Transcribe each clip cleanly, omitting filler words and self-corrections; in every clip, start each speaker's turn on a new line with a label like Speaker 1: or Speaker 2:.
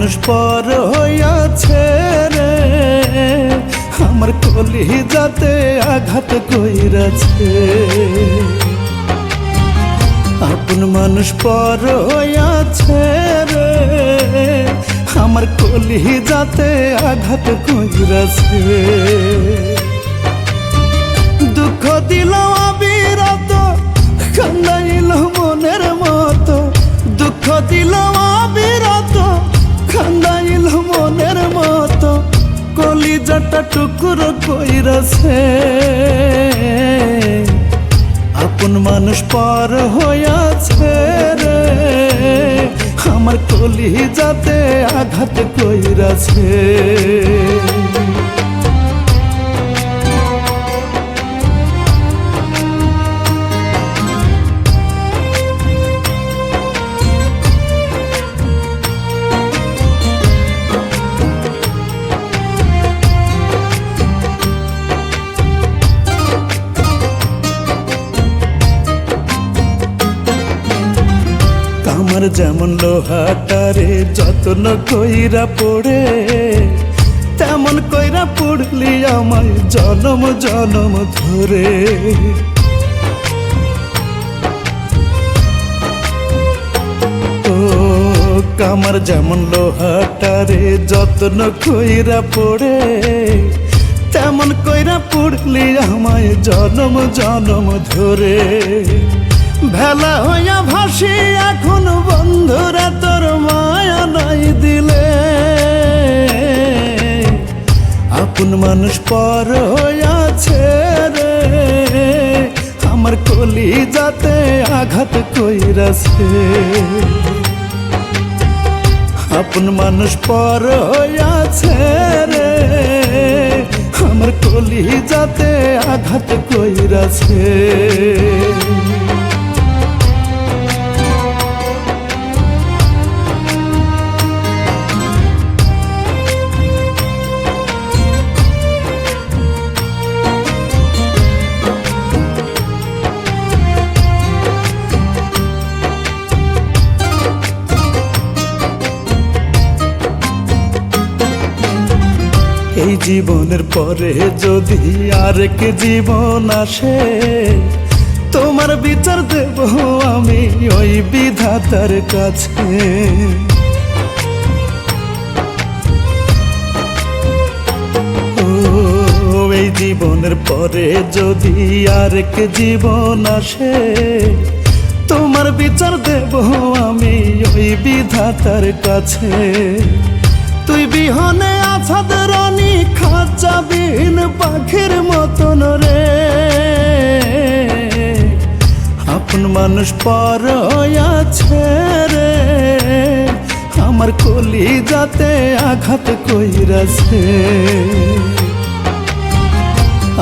Speaker 1: মানুষ পর হইয়াছে রে, আমার কলিজাতে আঘাত কইরাছে। আপন মানুষ পর হইয়াছে রে, আমার কলিজাতে আঘাত কইরাছে। দুঃখ দিল অবিরত, কান্দাইল মনের মতো। দুঃখ দিল অবিরত, কান্দাইল মনের মতো। কলিজাটা টুকরো কইরাছে। আপন মানুষ পর হইয়াছে রে, আমার কলিজাতে আঘাত কইরাছে। আমার যেমন লোহাটারে যত্ন কইরা পড়ে, তেমন কইরা পড়লি আমায় জনম জনম ধরে। ও কামার যেমন লোহাটারে যত্ন কইরা পড়ে, তেমন কইরা পড়লি আমায় জনম জনম ধরে। ভেলা হইয়া ভাসি এখন বন্ধুরা, তোর মায়া নাই দিলে। আপন মানুষ পর হইয়াছে রে, আমার কলিজাতে আঘাত কইরাছে। আপন মানুষ পর হইয়াছে রে, আমার কলিজাতে আঘাত কইরাছে। এই জীবনের পরে যদি আরেক জীবন আসে, তোমার বিচার দেব আমি ওই বিধাতার কাছে। ও এই জীবনের পরে যদি আরেক জীবন আসে, তোমার বিচার দেব আমি ওই বিধাতার কাছে। তুই বিহনে আছাদ রানী, খাঁচাবিহীন পাখির মতন রে। আপন মানুষ পর হইয়াছে রে, আমার কলিজাতে আঘাত কইরাছে।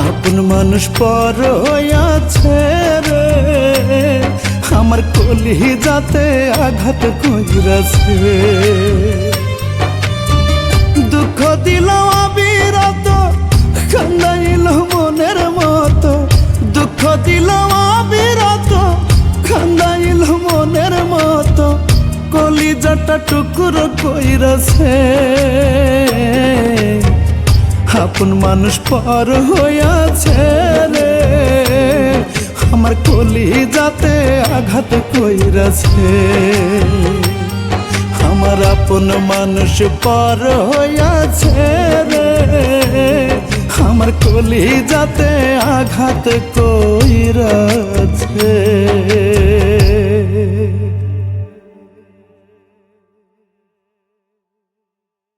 Speaker 1: আপন মানুষ পর হইয়াছে রে, আমার কলিজাতে আঘাত কইরাছে। দুঃখ দিল অবিরত, কান্দাইল মনের মতো। দুঃখ দিল অবিরত, কান্দাইল মনের মতো। কলিজাটা টুকরো কইরাছে। আপন মানুষ পর হইয়াছে রে, আমার কলিজাতে আঘাত কইরাছে। আমার আপন মানুষ পর হইয়াছে রে, আমার কলিজাতে আঘাত কইরাছে।